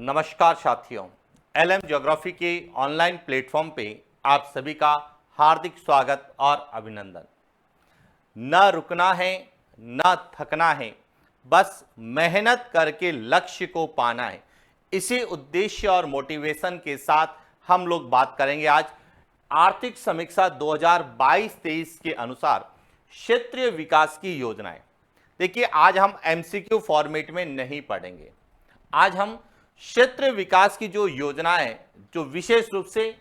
नमस्कार साथियों, LM geography के ऑनलाइन प्लेटफॉर्म पे आप सभी का हार्दिक स्वागत और अभिनंदन। न रुकना है, न थकना है, बस मेहनत करके लक्ष्य को पाना है। इसी उद्देश्य और मोटिवेशन के साथ हम लोग बात करेंगे आज आर्थिक समीक्षा 2022-23 के अनुसार क्षेत्रीय विकास की योजनाएं। देखिए, आज हम एमसीक्यू फॉर्मेट में नहीं पढ़ेंगे। आज हम क्षेत्र विकास की जो योजना है, जो विशेष रूप से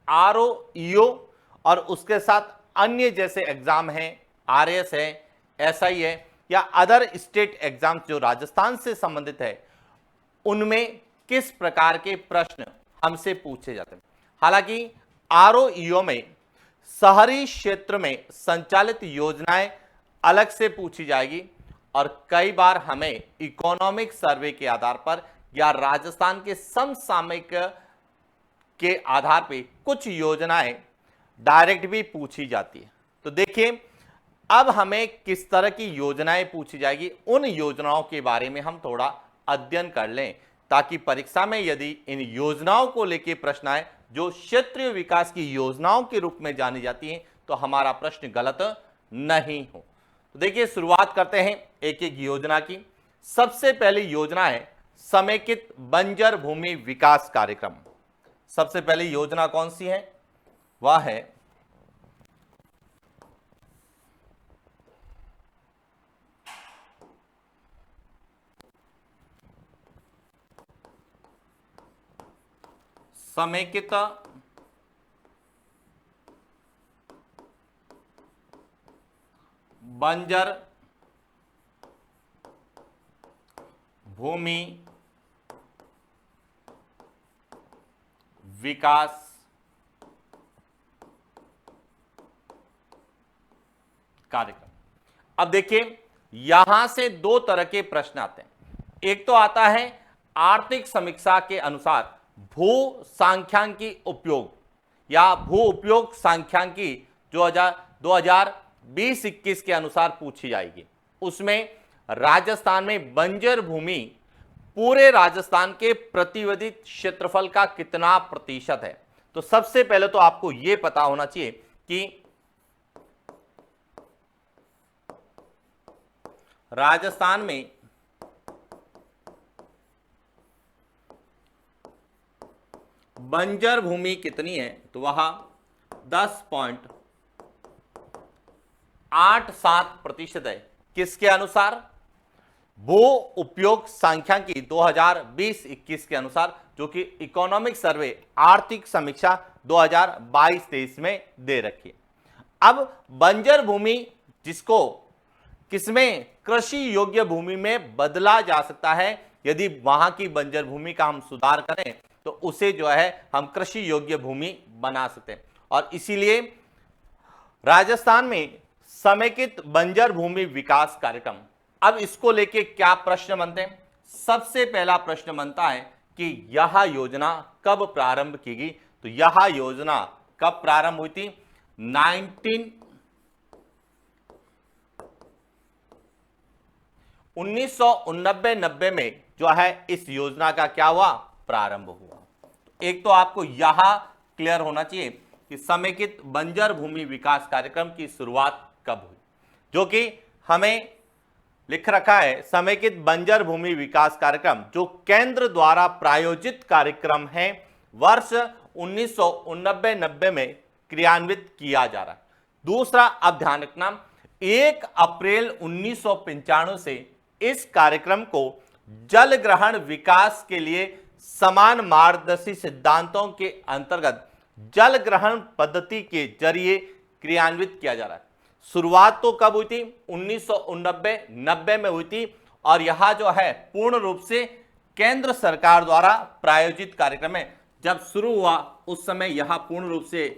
आरओ, ईओ और उसके साथ अन्य जैसे एग्जाम हैं, आरएस है, एसआई है या अदर स्टेट एग्जाम्स जो राजस्थान से संबंधित है, उनमें किस प्रकार के प्रश्न हमसे पूछे जाते हैं। हालांकि आरओ, ईओ में शहरी क्षेत्र में संचालित योजनाएं अलग से पूछी जाएगी और कई बार हमें इकोनॉमिक सर्वे के आधार पर या राजस्थान के समसामयिक के आधार पे कुछ योजनाएं डायरेक्ट भी पूछी जाती है। तो देखिए, अब हमें किस तरह की योजनाएं पूछी जाएगी, उन योजनाओं के बारे में हम थोड़ा अध्ययन कर लें, ताकि परीक्षा में यदि इन योजनाओं को लेकर प्रश्न आए जो क्षेत्रीय विकास की योजनाओं के रूप में जानी जाती हैं, तो हमारा प्रश्न गलत नहीं हो। तो देखिए, शुरुआत करते हैं एक एक योजना की। सबसे पहली योजना है समेकित बंजर भूमि विकास कार्यक्रम। सबसे पहली योजना कौन सी है? वह है समेकित बंजर भूमि विकास कार्यक्रम। अब देखिए, यहां से दो तरह के प्रश्न आते हैं। एक तो आता है आर्थिक समीक्षा के अनुसार भू सांख्यिकी उपयोग या भू उपयोग सांख्यिकी 2020-21 के अनुसार पूछी जाएगी। उसमें राजस्थान में बंजर भूमि पूरे राजस्थान के प्रतिवेदित क्षेत्रफल का कितना प्रतिशत है। तो सबसे पहले तो आपको यह पता होना चाहिए कि राजस्थान में बंजर भूमि कितनी है, तो वह 10.87% है। किसके अनुसार? भू उपयोग सांख्यिकी 2020-21 के अनुसार, जो कि इकोनॉमिक सर्वे आर्थिक समीक्षा 2022-23 में दे रखी है। अब बंजर भूमि जिसको किसमें कृषि योग्य भूमि में बदला जा सकता है, यदि वहां की बंजर भूमि का हम सुधार करें तो उसे जो है हम कृषि योग्य भूमि बना सकते हैं। और इसीलिए राजस्थान में समेकित बंजर भूमि विकास कार्यक्रम, अब इसको लेके क्या प्रश्न बनते हैं? सबसे पहला प्रश्न बनता है कि यह योजना कब प्रारंभ की गई। तो यह योजना कब प्रारंभ हुई थी? 1990 में जो है इस योजना का क्या हुआ? प्रारंभ हुआ। एक तो आपको यह क्लियर होना चाहिए कि समेकित बंजर भूमि विकास कार्यक्रम की शुरुआत कब हुई, जो कि हमें लिख रखा है समेकित बंजर भूमि विकास कार्यक्रम जो केंद्र द्वारा प्रायोजित कार्यक्रम है, वर्ष 1990 में क्रियान्वित किया जा रहा है। दूसरा, अब ध्यान रखना, 1 अप्रैल 1995 से इस कार्यक्रम को जल ग्रहण विकास के लिए समान मार्गदर्शी सिद्धांतों के अंतर्गत जल ग्रहण पद्धति के जरिए क्रियान्वित किया जा रहा है। शुरुआत तो कब हुई थी? 1990 में हुई थी और यह जो है पूर्ण रूप से केंद्र सरकार द्वारा प्रायोजित कार्यक्रम है। जब शुरू हुआ उस समय यह पूर्ण रूप से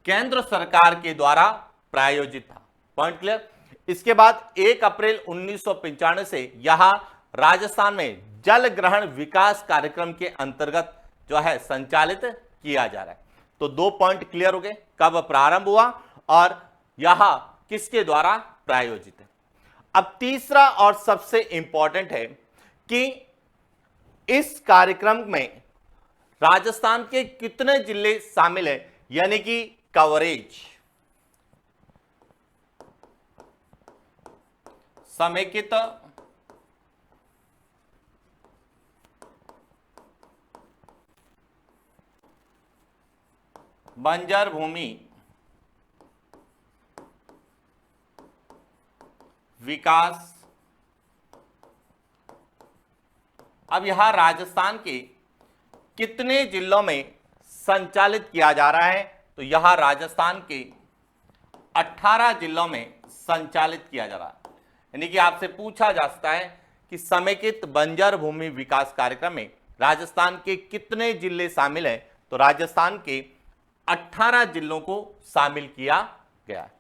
केंद्र सरकार के द्वारा प्रायोजित था। Point clear? इसके बाद 1 अप्रैल 1995 से यह राजस्थान में जल ग्रहण विकास कार्यक्रम के अंतर्गत जो है संचालित किया जा रहा है। तो 2 पॉइंट क्लियर हो गए, कब प्रारंभ हुआ और यह किसके द्वारा प्रायोजित है। अब तीसरा और सबसे इंपॉर्टेंट है कि इस कार्यक्रम में राजस्थान के कितने जिले शामिल हैं, यानी कि कवरेज, समेकित बंजर भूमि विकास। अब यहां राजस्थान के कितने जिलों में संचालित किया जा रहा है, तो यहां राजस्थान के 18 जिलों में संचालित किया जा रहा है। यानी कि आपसे पूछा जा सकता है कि समेकित बंजर भूमि विकास कार्यक्रम में राजस्थान के कितने जिले शामिल हैं, तो राजस्थान के 18 जिलों को शामिल किया गया है।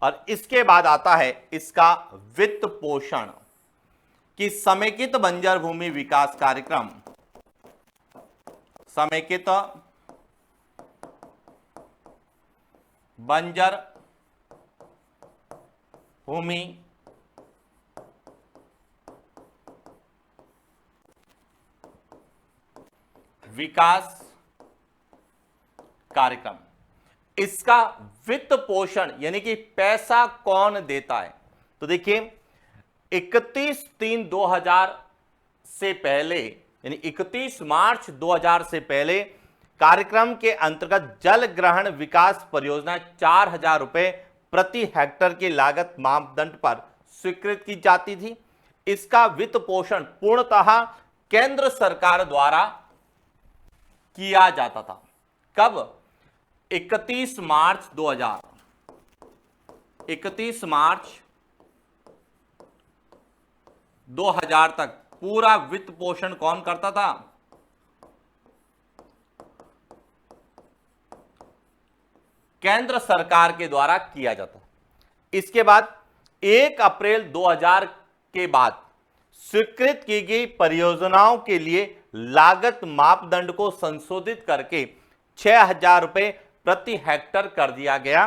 और इसके बाद आता है इसका वित्त पोषण, कि समेकित बंजर भूमि विकास कार्यक्रम, समेकित बंजर भूमि विकास कार्यक्रम, इसका वित्त पोषण यानी कि पैसा कौन देता है, तो देखिए 31/3/2000 से पहले, यानी 31 मार्च 2000 से पहले कार्यक्रम के अंतर्गत जल ग्रहण विकास परियोजना 4000 रुपए प्रति हेक्टर की लागत मापदंड पर स्वीकृत की जाती थी। इसका वित्त पोषण पूर्णतः केंद्र सरकार द्वारा किया जाता था। कब? 31 मार्च 2000, 31 मार्च 2000 तक पूरा वित्त पोषण कौन करता था? केंद्र सरकार के द्वारा किया जाता। इसके बाद 1 अप्रैल 2000 के बाद स्वीकृत की गई परियोजनाओं के लिए लागत मापदंड को संशोधित करके 6000 रुपए प्रति हेक्टर कर दिया गया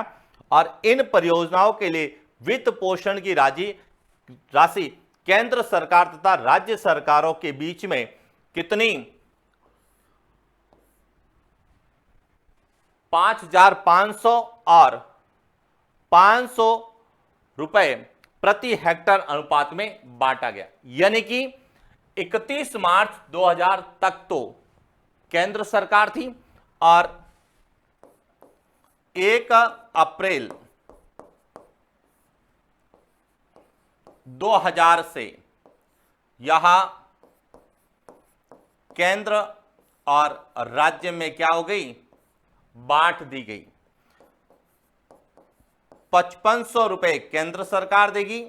और इन परियोजनाओं के लिए वित्त पोषण की राशि केंद्र सरकार तथा राज्य सरकारों के बीच में कितनी? 5500 और 500 रुपए प्रति हेक्टर अनुपात में बांटा गया। यानी कि 31 मार्च 2000 तक तो केंद्र सरकार थी और 1 अप्रैल 2000 से यहां केंद्र और राज्य में क्या हो गई? बांट दी गई। 5500 रुपए केंद्र सरकार देगी,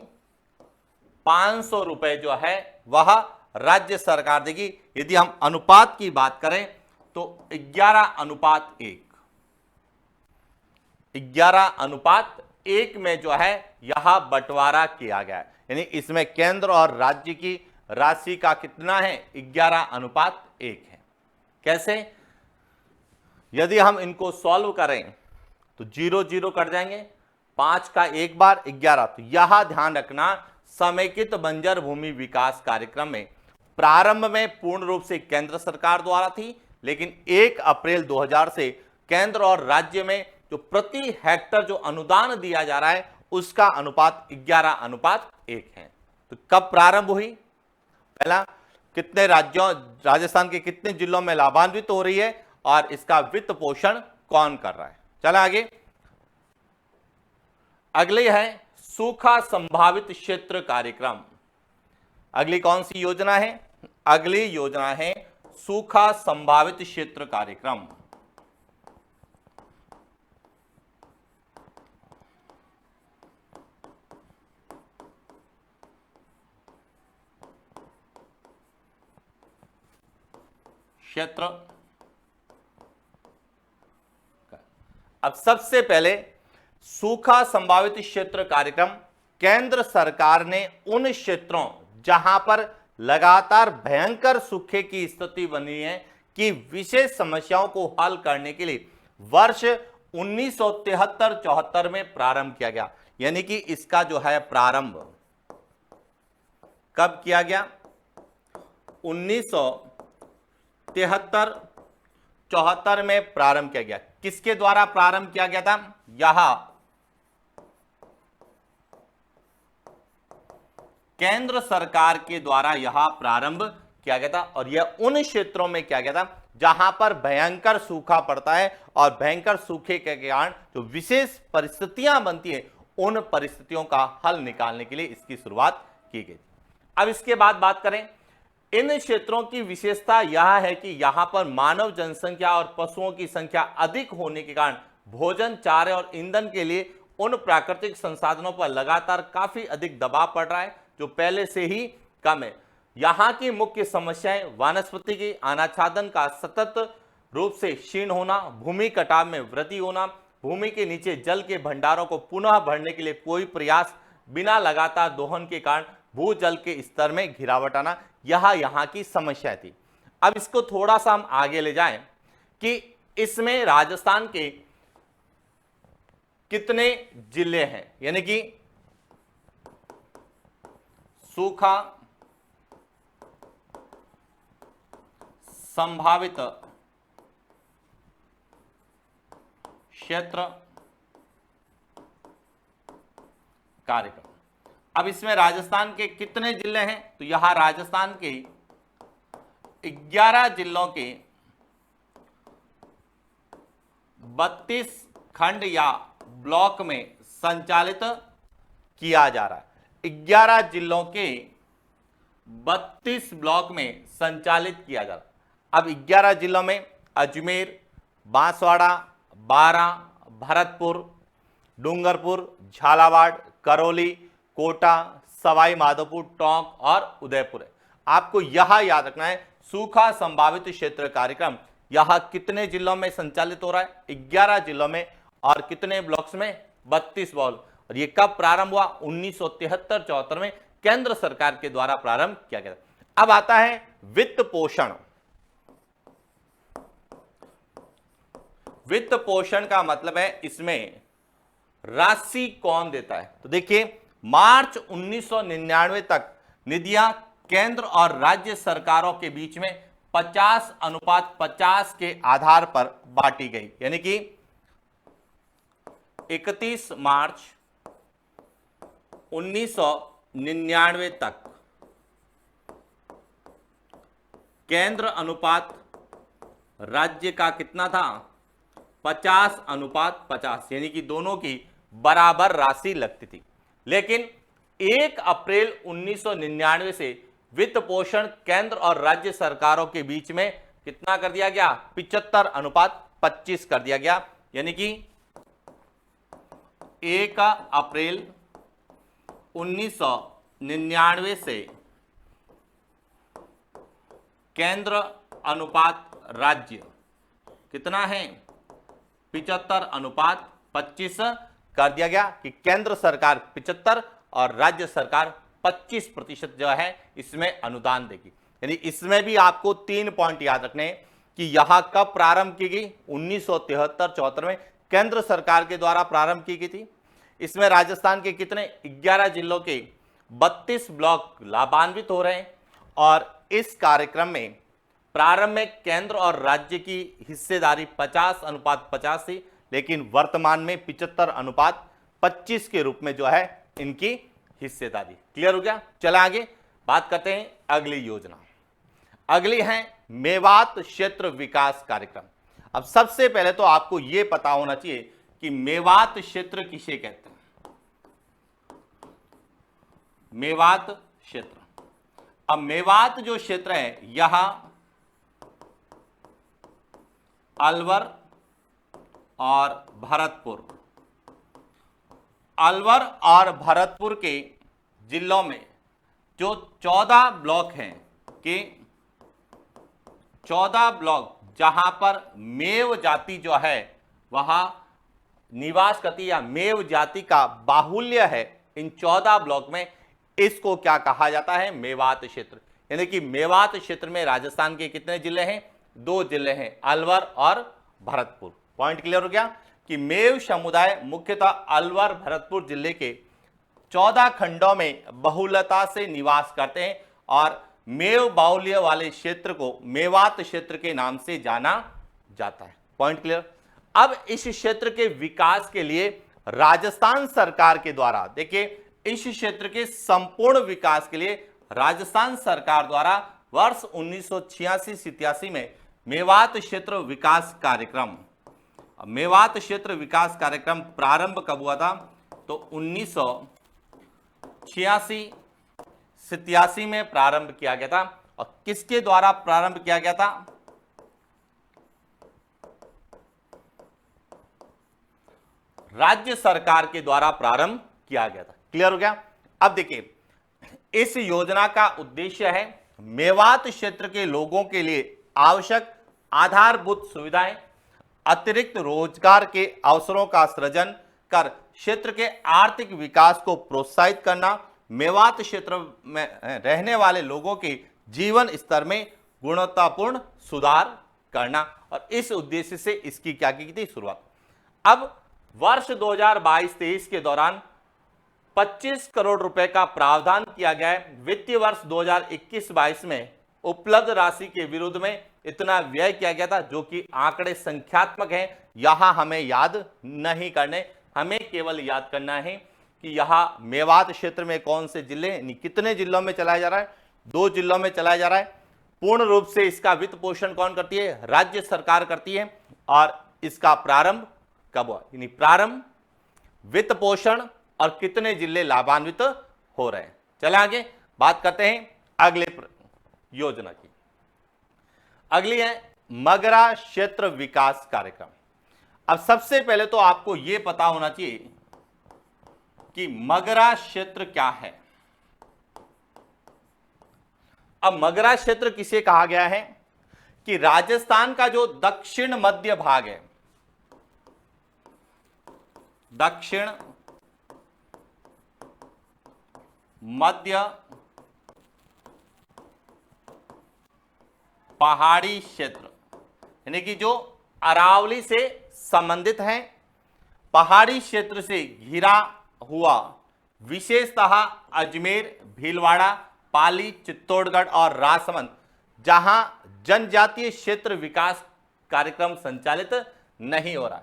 500 रुपए जो है वह राज्य सरकार देगी। यदि हम अनुपात की बात करें तो 11:1, 11:1 में जो है यहां बंटवारा किया गया है। यानी इसमें केंद्र और राज्य की राशि का कितना है? 11:1 है। कैसे? यदि हम इनको सॉल्व करें तो 0 0 कट जाएंगे, 5 का एक बार 11। तो यह ध्यान रखना, समेकित बंजर भूमि विकास कार्यक्रम में प्रारंभ में पूर्ण रूप से केंद्र सरकार द्वारा थी, लेकिन 1 अप्रैल 2000 से केंद्र और राज्य में जो प्रति हेक्टर जो अनुदान दिया जा रहा है उसका अनुपात 11:1 है। तो कब प्रारंभ हुई? पहला, कितने राज्यों, राजस्थान के कितने जिलों में लाभान्वित हो रही है और इसका वित्त पोषण कौन कर रहा है। चला आगे। अगली है सूखा संभावित क्षेत्र कार्यक्रम। अगली कौन सी योजना है? अगली योजना है सूखा संभावित क्षेत्र कार्यक्रम। क्षेत्र। अब सबसे पहले सूखा संभावित क्षेत्र कार्यक्रम केंद्र सरकार ने उन क्षेत्रों जहां पर लगातार भयंकर सूखे की स्थिति बनी है कि विशेष समस्याओं को हल करने के लिए वर्ष 1973-74 में प्रारंभ किया गया। यानी कि इसका जो है प्रारंभ कब किया गया? 1973-74 में प्रारंभ किया गया। किसके द्वारा प्रारंभ किया गया था? यह केंद्र सरकार के द्वारा यह प्रारंभ किया गया था और यह उन क्षेत्रों में किया गया था जहां पर भयंकर सूखा पड़ता है और भयंकर सूखे के कारण जो विशेष परिस्थितियां बनती है उन परिस्थितियों का हल निकालने के लिए इसकी शुरुआत की गई। अब इसके बाद बात करें, इन क्षेत्रों की विशेषता यह है कि यहां पर मानव जनसंख्या और पशुओं की संख्या अधिक होने के कारण भोजन, चारे और ईंधन के लिए उन प्राकृतिक संसाधनों पर लगातार काफी अधिक दबाव पड़ रहा है जो पहले से ही कम है। यहां की मुख्य समस्याएं वनस्पति की अनाच्छादन का सतत रूप से क्षीण होना, भूमि कटाव में वृद्धि होना, भूमि के नीचे जल के भंडारों को पुनः भरने के लिए कोई प्रयास बिना लगातार दोहन के कारण भूजल के स्तर में गिरावट आना, यह यहाँ की समस्या थी। अब इसको थोड़ा सा हम आगे ले जाएं कि इसमें राजस्थान के कितने जिले हैं, यानी कि सूखा संभावित क्षेत्र कार्यक्रम। अब इसमें राजस्थान के कितने जिले हैं? तो यहां राजस्थान के 11 जिलों के 32 खंड या ब्लॉक में संचालित किया जा रहा है। 11 जिलों के 32 ब्लॉक में संचालित किया जा रहा है। अब 11 जिलों में अजमेर, बांसवाड़ा, बारां, भरतपुर, डूंगरपुर, झालावाड़, करौली, कोटा, सवाई माधोपुर, टोंक और उदयपुर है। आपको यह याद रखना है, सूखा संभावित क्षेत्र कार्यक्रम यह कितने जिलों में संचालित हो रहा है? 11 जिलों में और कितने ब्लॉक्स में? 32 ब्लॉक। और ये कब प्रारंभ हुआ? 1973-74 में केंद्र सरकार के द्वारा प्रारंभ किया गया। अब आता है वित्त पोषण। वित्त पोषण का मतलब है इसमें राशि कौन देता है? तो देखिए, मार्च 1999 तक निधियां केंद्र और राज्य सरकारों के बीच में 50:50 के आधार पर बांटी गई, यानी कि 31 मार्च 1999 तक केंद्र अनुपात राज्य का कितना था? 50:50, यानी कि दोनों की बराबर राशि लगती थी। लेकिन 1 अप्रैल 1999 से वित्त पोषण केंद्र और राज्य सरकारों के बीच में कितना कर दिया गया? 75:25 कर दिया गया, यानी कि 1 अप्रैल 1999 से केंद्र अनुपात राज्य कितना है? 75:25 कर दिया गया कि केंद्र सरकार 75 और राज्य सरकार 25% जो है इसमें अनुदान देगी। यानी इसमें भी आपको 3 पॉइंट याद रखने हैं कि यह कब प्रारंभ की गई? 1973-74 में केंद्र सरकार के द्वारा प्रारंभ की गई थी। इसमें राजस्थान के कितने? 11 जिलों के 32 ब्लॉक लाभान्वित हो रहे हैं और इस कार्यक्रम में प्रारंभ में केंद्र और राज्य की हिस्सेदारी 50:50 थी, लेकिन वर्तमान में 75:25 के रूप में जो है इनकी हिस्सेदारी। क्लियर हो गया? चला आगे बात करते हैं अगली योजना। अगली है मेवात क्षेत्र विकास कार्यक्रम। अब सबसे पहले तो आपको यह पता होना चाहिए कि मेवात क्षेत्र किसे कहते हैं। मेवात क्षेत्र, अब मेवात जो क्षेत्र है यह अलवर और भरतपुर, अलवर और भरतपुर के जिलों में जो 14 ब्लॉक हैं कि 14 ब्लॉक जहां पर मेव जाति जो है वह निवास करती या मेव जाति का बाहुल्य है, इन 14 ब्लॉक में इसको क्या कहा जाता है? मेवात क्षेत्र। यानी कि मेवात क्षेत्र में राजस्थान के कितने जिले हैं? 2 जिले हैं, अलवर और भरतपुर। पॉइंट क्लियर हो गया कि मेव समुदाय मुख्यतः अलवर भरतपुर जिले के 14 खंडों में बहुलता से निवास करते हैं और मेव बाहुल्य वाले क्षेत्र को मेवात क्षेत्र के नाम से जाना जाता है। Point clear. अब इस क्षेत्र के विकास के लिए राजस्थान सरकार के द्वारा, देखिए इस क्षेत्र के संपूर्ण विकास के लिए राजस्थान सरकार द्वारा वर्ष 1986-87 में मेवात क्षेत्र विकास कार्यक्रम, मेवात क्षेत्र विकास कार्यक्रम प्रारंभ कब हुआ था? तो 1986-87 में प्रारंभ किया गया था। और किसके द्वारा प्रारंभ किया गया था? राज्य सरकार के द्वारा प्रारंभ किया गया था। क्लियर हो गया। अब देखिए इस योजना का उद्देश्य है मेवात क्षेत्र के लोगों के लिए आवश्यक आधारभूत सुविधाएं, अतिरिक्त रोजगार के अवसरों का सृजन कर क्षेत्र के आर्थिक विकास को प्रोत्साहित करना, मेवात क्षेत्र में रहने वाले लोगों के जीवन स्तर में गुणवत्तापूर्ण सुधार करना। और इस उद्देश्य से इसकी क्या की थी? शुरुआत। अब वर्ष 2022-23 के दौरान 25 करोड़ रुपए का प्रावधान किया गया है। वित्तीय वर्ष 2021-22 में उपलब्ध राशि के विरुद्ध में इतना व्यय किया गया था, जो कि आंकड़े संख्यात्मक हैं, यहां हमें याद नहीं करने, हमें केवल याद करना है कि यहां मेवात क्षेत्र में कौन से जिले, कितने जिलों में चलाया जा रहा है? 2 जिलों में चलाया जा रहा है। पूर्ण रूप से इसका वित्त पोषण कौन करती है? राज्य सरकार करती है। और इसका प्रारंभ कब हुआ? यानी प्रारंभ, वित्त पोषण और कितने जिले लाभान्वित हो रहे हैं। चले आगे बात करते हैं अगले योजना की। अगली है मगरा क्षेत्र विकास कार्यक्रम। अब सबसे पहले तो आपको यह पता होना चाहिए कि मगरा क्षेत्र क्या है। अब मगरा क्षेत्र किसे कहा गया है? कि राजस्थान का जो दक्षिण मध्य भाग है, दक्षिण मध्य पहाड़ी क्षेत्र, यानी कि जो अरावली से संबंधित है, पहाड़ी क्षेत्र से घिरा हुआ, विशेषतः अजमेर, भीलवाड़ा, पाली, चित्तौड़गढ़ और राजसमंद, जहां जनजातीय क्षेत्र विकास कार्यक्रम संचालित नहीं हो रहा।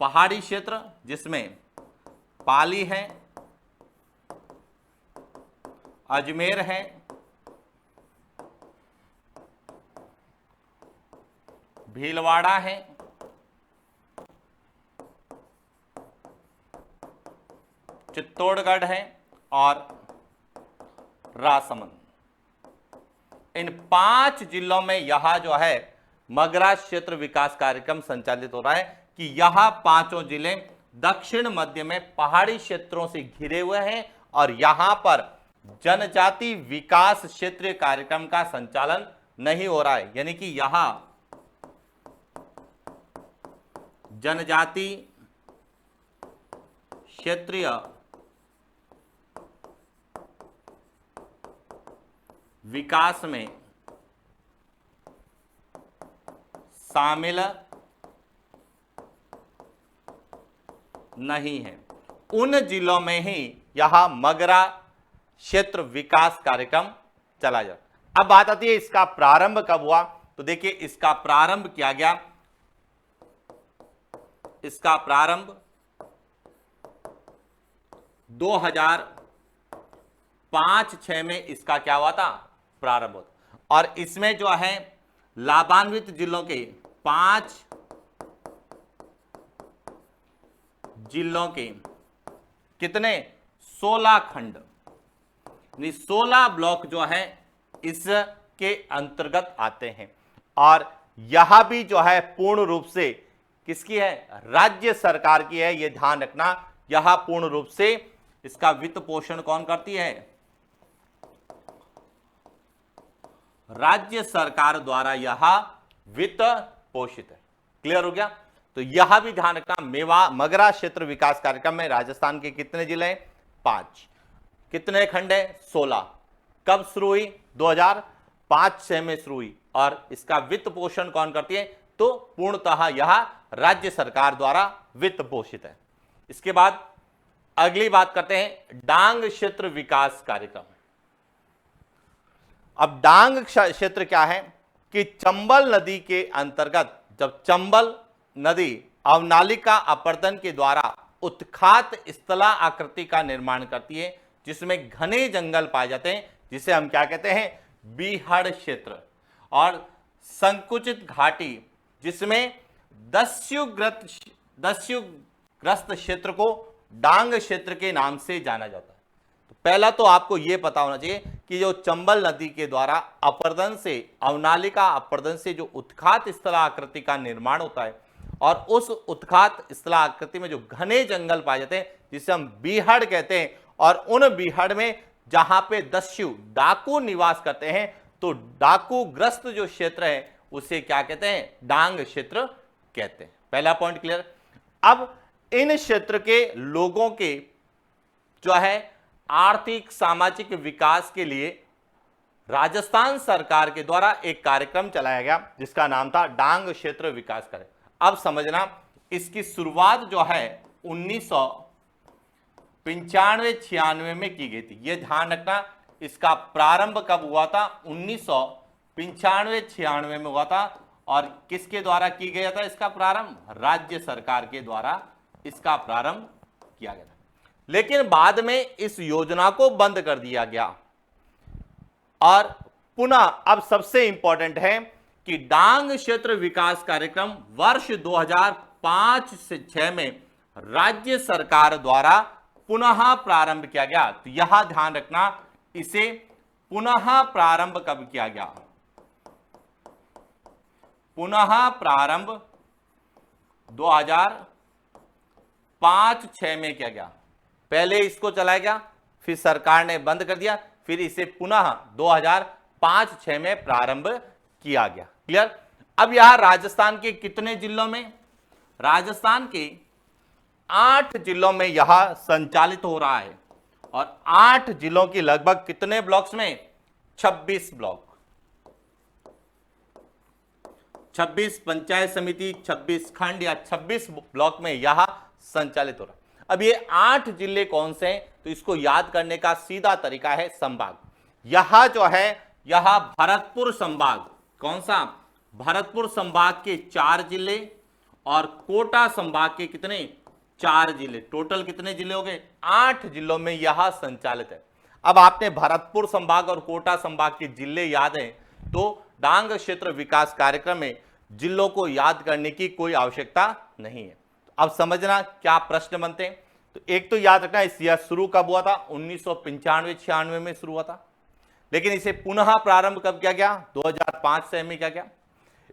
पहाड़ी क्षेत्र जिसमें पाली है, अजमेर है, भीलवाड़ा है, चित्तौड़गढ़ है और राजसमंद, इन 5 जिलों में यहां जो है मगरा क्षेत्र विकास कार्यक्रम संचालित हो रहा है कि यहां 5 जिले दक्षिण मध्य में पहाड़ी क्षेत्रों से घिरे हुए हैं और यहां पर जनजाति विकास क्षेत्र कार्यक्रम का संचालन नहीं हो रहा है। यानी कि यहां जनजाति क्षेत्रीय विकास में शामिल नहीं है। उन जिलों में ही यहां मगरा क्षेत्र विकास कार्यक्रम चला जाए। अब बात आती है इसका प्रारंभ कब हुआ? तो देखिए इसका प्रारंभ किया गया, इसका प्रारंभ 2005-06 में इसका क्या हुआ था? प्रारंभ होता। और इसमें जो है लाभान्वित जिलों के 5 जिलों के कितने? 16 खंड, 16 ब्लॉक जो है इसके अंतर्गत आते हैं। और यह भी जो है पूर्ण रूप से किसकी है? राज्य सरकार की है। यह ध्यान रखना, यह पूर्ण रूप से इसका वित्त पोषण कौन करती है? राज्य सरकार द्वारा यह वित्त पोषित है। क्लियर हो गया? तो यह भी ध्यान रखना, मगरा क्षेत्र विकास कार्यक्रम में राजस्थान के कितने जिले हैं? 5। कितने खंड है? 16। कब शुरू हुई? 2005-06 में शुरू हुई। और इसका वित्त पोषण कौन करती है? तो पूर्णतः यह राज्य सरकार द्वारा वित्त पोषित है। इसके बाद अगली बात करते हैं डांग क्षेत्र विकास कार्यक्रम। अब डांग क्षेत्र क्या है कि चंबल नदी के अंतर्गत जब चंबल नदी अवनालिका अपर्दन के द्वारा उत्खात स्थला आकृति का निर्माण करती है, जिसमें घने जंगल पाए जाते हैं, जिसे हम क्या कहते हैं, बीहड़ क्षेत्र, और संकुचित घाटी जिसमें दस्युग्रस्त क्षेत्र को डांग क्षेत्र के नाम से जाना जाता है। तो पहला तो आपको यह पता होना चाहिए कि जो चंबल नदी के द्वारा अपर्दन से, अवनालिका अपर्दन से जो उत्खात स्थला आकृति का निर्माण होता है, और उस उत्खात स्थला आकृति में जो घने जंगल पाए जाते हैं जिसे हम बीहड़ कहते हैं, और उन बीहड़ में जहां पे दस्यु डाकू निवास करते हैं, तो डाकू ग्रस्त जो क्षेत्र है उसे क्या कहते हैं, डांग क्षेत्र कहते हैं। पहला पॉइंट क्लियर। अब इन क्षेत्र के लोगों के जो है आर्थिक सामाजिक विकास के लिए राजस्थान सरकार के द्वारा एक कार्यक्रम चलाया गया जिसका नाम था डांग क्षेत्र विकास कार्यक्रम। अब समझना, इसकी शुरुआत जो है 1995-96 में की गई थी। यह ध्यान रखना, इसका प्रारंभ कब हुआ था, 1995-96 में हुआ था। और किसके द्वारा की गया था इसका प्रारंभ, राज्य सरकार के द्वारा इसका प्रारंभ किया गया था। लेकिन बाद में इस योजना को बंद कर दिया गया, और पुनः अब सबसे इंपॉर्टेंट है कि डांग क्षेत्र विकास कार्यक्रम वर्ष 2005 से 6 में राज्य सरकार द्वारा पुनः प्रारंभ किया गया। तो यहां ध्यान रखना, इसे पुनः प्रारंभ कब किया गया, पुनः प्रारंभ 2005-6 में किया गया। पहले इसको चलाया गया, फिर सरकार ने बंद कर दिया, फिर इसे पुनः 2005-6 में प्रारंभ किया गया। क्लियर। अब यहां राजस्थान के कितने जिलों में, राजस्थान के 8 जिलों में यह संचालित हो रहा है, और 8 जिलों की लगभग कितने ब्लॉक्स में, 26 ब्लॉक, 26 पंचायत समिति, 26 खंड या 26 ब्लॉक में यह संचालित हो रहा है। अब ये 8 जिले कौन से हैं, तो इसको याद करने का सीधा तरीका है संभाग। यह जो है यह भरतपुर संभाग, कौन सा, भरतपुर संभाग के 4 जिले, और कोटा संभाग के कितने, 4 जिले। टोटल कितने जिले हो गए, 8 जिलों में यह संचालित है। अब आपने भरतपुर संभाग और कोटा संभाग के जिले याद हैं, तो डांग क्षेत्र विकास कार्यक्रम में जिलों को याद करने की कोई आवश्यकता नहीं है। अब समझना क्या प्रश्न बनते हैं। तो एक तो याद रखना, यह शुरू कब हुआ था, 1995-96 में शुरू हुआ था, लेकिन इसे पुनः प्रारंभ कब किया गया, 2005-6 में किया गया।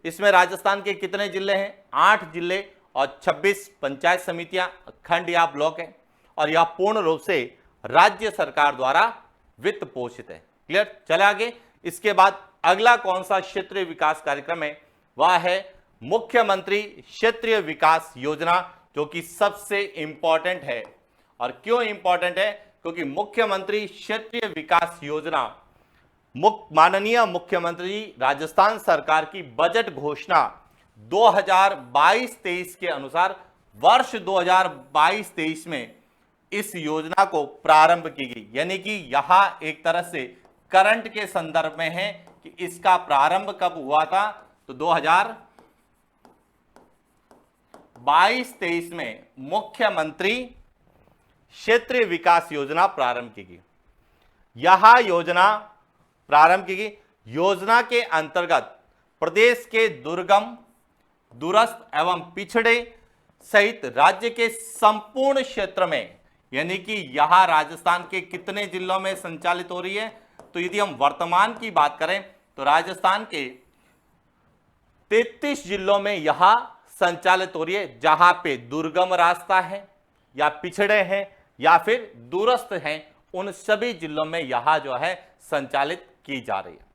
इसमें राजस्थान के कितने जिले हैं, 8 जिले और 26 पंचायत समितियां, खंड या ब्लॉक है, और यह पूर्ण रूप से राज्य सरकार द्वारा वित्त पोषित है। क्लियर। चले आगे। इसके बाद अगला कौन सा क्षेत्रीय विकास कार्यक्रम है, वह है मुख्यमंत्री क्षेत्रीय विकास योजना, जो कि सबसे इंपॉर्टेंट है। और क्यों इंपॉर्टेंट है, क्योंकि मुख्यमंत्री क्षेत्रीय विकास योजना माननीय मुख्यमंत्री राजस्थान सरकार की बजट घोषणा 2022-23 के अनुसार वर्ष 2022-23 में इस योजना को प्रारंभ की गई। यानी कि यहां एक तरह से करंट के संदर्भ में है कि इसका प्रारंभ कब हुआ था, तो 2022-23 में मुख्यमंत्री क्षेत्रीय विकास योजना प्रारंभ की गई। यह योजना प्रारंभ की गई। योजना के अंतर्गत प्रदेश के दुर्गम, दूरस्थ एवं पिछड़े सहित राज्य के संपूर्ण क्षेत्र में, यानी कि यहां राजस्थान के कितने जिलों में संचालित हो रही है, तो यदि हम वर्तमान की बात करें तो राजस्थान के 33 जिलों में यह संचालित हो रही है, जहां पे दुर्गम रास्ता है या पिछड़े हैं या फिर दूरस्थ हैं, उन सभी जिलों में यह जो है संचालित की जा रही है।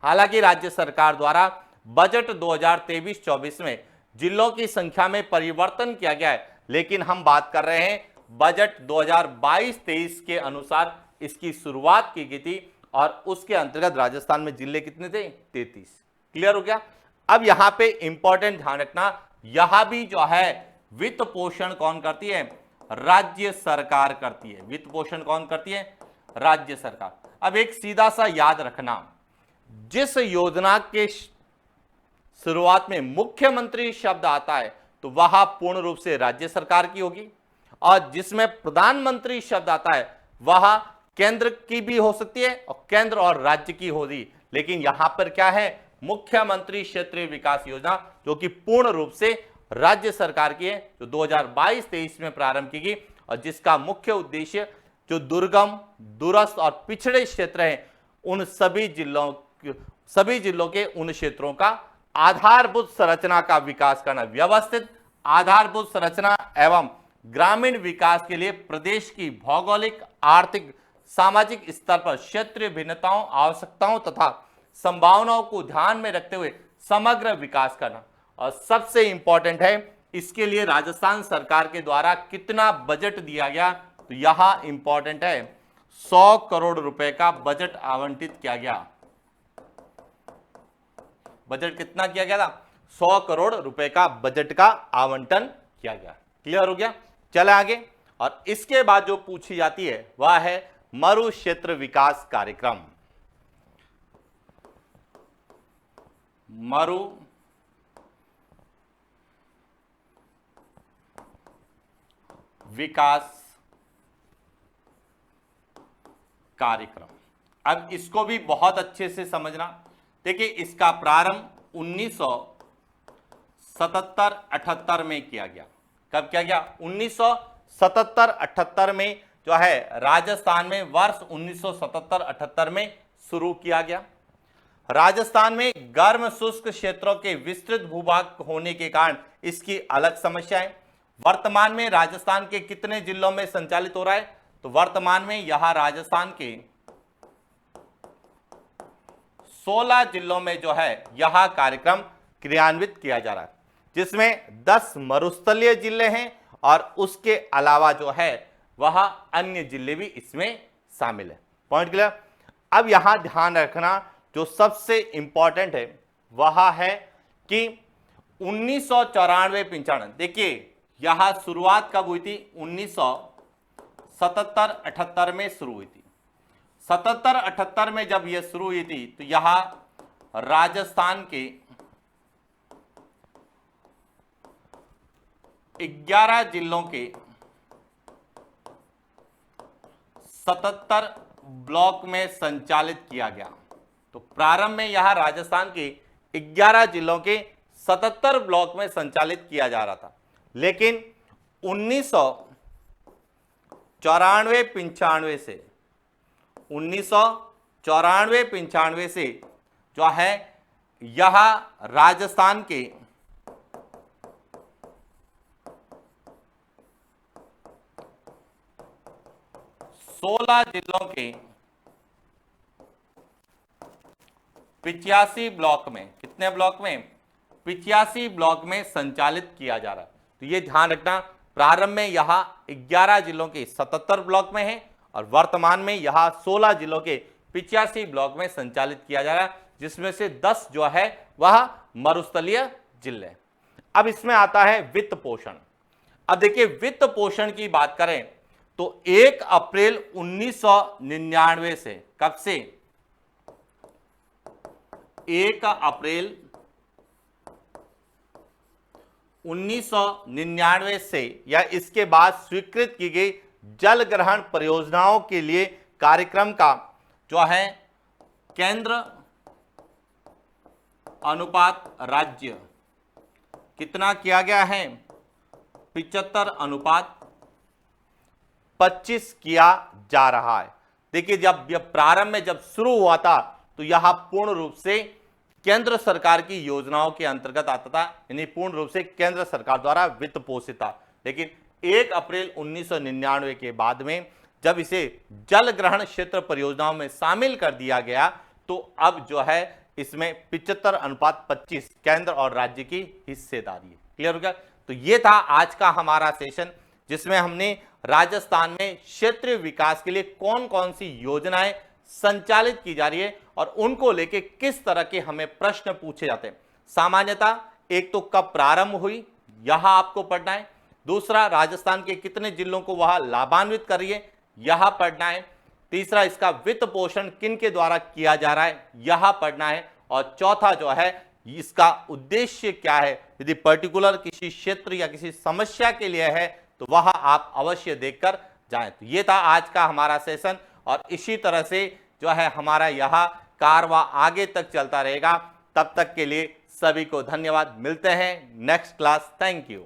हालांकि राज्य सरकार द्वारा बजट 2023-24 में जिलों की संख्या में परिवर्तन किया गया है, लेकिन हम बात कर रहे हैं बजट 2022-23 के अनुसार इसकी शुरुआत की गई थी, और उसके अंतर्गत राजस्थान में जिले कितने थे, 33। क्लियर हो गया। अब यहां पे इंपॉर्टेंट ध्यान रखना, यह भी जो है वित्त पोषण कौन करती है, राज्य सरकार करती है। वित्त पोषण कौन करती है? राज्य सरकार। अब एक सीधा सा याद रखना, जिस योजना के शुरुआत में मुख्यमंत्री शब्द आता है तो वह पूर्ण रूप से राज्य सरकार की होगी, और जिसमें प्रधानमंत्री शब्द आता है वह केंद्र की भी हो सकती है और केंद्र और राज्य की होगी। लेकिन यहां पर क्या है? मुख्यमंत्री क्षेत्रीय विकास योजना, जो कि पूर्ण रूप से राज्य सरकार की है, जो 2022-23 में प्रारंभ की गई, और जिसका मुख्य उद्देश्य जो दुर्गम, दूरस्थ और पिछड़े क्षेत्र हैं उन सभी जिलों के उन क्षेत्रों का आधारभूत संरचना का विकास करना, व्यवस्थित आधारभूत संरचना एवं ग्रामीण विकास के लिए प्रदेश की भौगोलिक, आर्थिक, सामाजिक स्तर पर क्षेत्रीय भिन्नताओं, आवश्यकताओं तथा संभावनाओं को ध्यान में रखते हुए समग्र विकास करना। और सबसे इंपॉर्टेंट है, इसके लिए राजस्थान सरकार के द्वारा कितना बजट दिया गया? तो यहां इंपॉर्टेंट है, 100 करोड़ रुपए का बजट आवंटित किया गया। बजट कितना किया गया था? 100 करोड़ रुपए का बजट का आवंटन किया गया। क्लियर हो गया? चले आगे। और इसके बाद जो पूछी जाती है वह है मरु क्षेत्र विकास कार्यक्रम। मरु विकास कार्यक्रम। अब इसको भी बहुत अच्छे से समझना। देखिए, इसका प्रारंभ 1977-78 में किया गया। कब किया गया? 1977-78 में जो है राजस्थान में वर्ष 1977-78 में शुरू किया गया। राजस्थान में गर्म शुष्क क्षेत्रों के विस्तृत भूभाग होने के कारण इसकी अलग समस्या है। वर्तमान में राजस्थान के कितने जिलों में संचालित हो रहा है? तो वर्तमान में यह राजस्थान के 16 जिलों में जो है यह कार्यक्रम क्रियान्वित किया जा रहा है, जिसमें 10 मरुस्थलीय जिले हैं और उसके अलावा जो है वह अन्य जिले भी इसमें शामिल है। Point clear? अब यहां ध्यान रखना, जो सबसे इंपॉर्टेंट है वह है कि 1994-95, देखिए यह शुरुआत कब हुई थी? 1977-78 में शुरू हुई थी। 77-78 में जब यह शुरू हुई थी तो यह राजस्थान के 11 जिलों के 77 ब्लॉक में संचालित किया गया। तो प्रारंभ में यह राजस्थान के 11 जिलों के 77 ब्लॉक में संचालित किया जा रहा था, लेकिन 1994-95 से जो है यह राजस्थान के 16 जिलों के 85 ब्लॉक में, कितने ब्लॉक में? 85 ब्लॉक में संचालित किया जा रहा है। तो ये ध्यान रखना, प्रारंभ में यह 11 जिलों के 77 ब्लॉक में है और वर्तमान में यह 16 जिलों के 85 ब्लॉक में संचालित किया जा रहा है, जिसमें से 10 जो है वह मरुस्थलीय जिले। अब इसमें आता है वित्त पोषण। अब देखिए, वित्त पोषण की बात करें तो 1 अप्रैल 1999 से, कब से? 1 अप्रैल 1999 से या इसके बाद स्वीकृत की गई जल ग्रहण परियोजनाओं के लिए कार्यक्रम का जो है केंद्र अनुपात राज्य कितना किया गया है? 75/25 किया जा रहा है। देखिए, जब यह प्रारंभ में जब शुरू हुआ था तो यह पूर्ण रूप से केंद्र सरकार की योजनाओं के अंतर्गत आता था, यानी पूर्ण रूप से केंद्र सरकार द्वारा वित्त पोषित था। लेकिन 1 अप्रैल 1999 के बाद में जब इसे जल ग्रहण क्षेत्र परियोजनाओं में शामिल कर दिया गया तो अब जो है इसमें 75/25 केंद्र और राज्य की हिस्सेदारी है। क्लियर हो गया? तो ये था आज का हमारा सेशन, जिसमें हमने राजस्थान में क्षेत्रीय विकास के लिए कौन कौन सी योजनाएं संचालित की जा रही है और उनको लेके किस तरह के हमें प्रश्न पूछे जाते हैं। सामान्यतः एक तो कब प्रारंभ हुई, यहां आपको पढ़ना है। दूसरा, राजस्थान के कितने जिलों को वह लाभान्वित कर रही है, यह पढ़ना है। तीसरा, इसका वित्त पोषण किन के द्वारा किया जा रहा है, यह पढ़ना है। और चौथा जो है, इसका उद्देश्य क्या है, यदि पर्टिकुलर किसी क्षेत्र या किसी समस्या के लिए है तो वह आप अवश्य देखकर जाएं। तो ये था आज का हमारा सेशन और इसी तरह से जो है हमारा यह कारवा आगे तक चलता रहेगा। तब तक के लिए सभी को धन्यवाद। मिलते हैं नेक्स्ट क्लास। Thank you.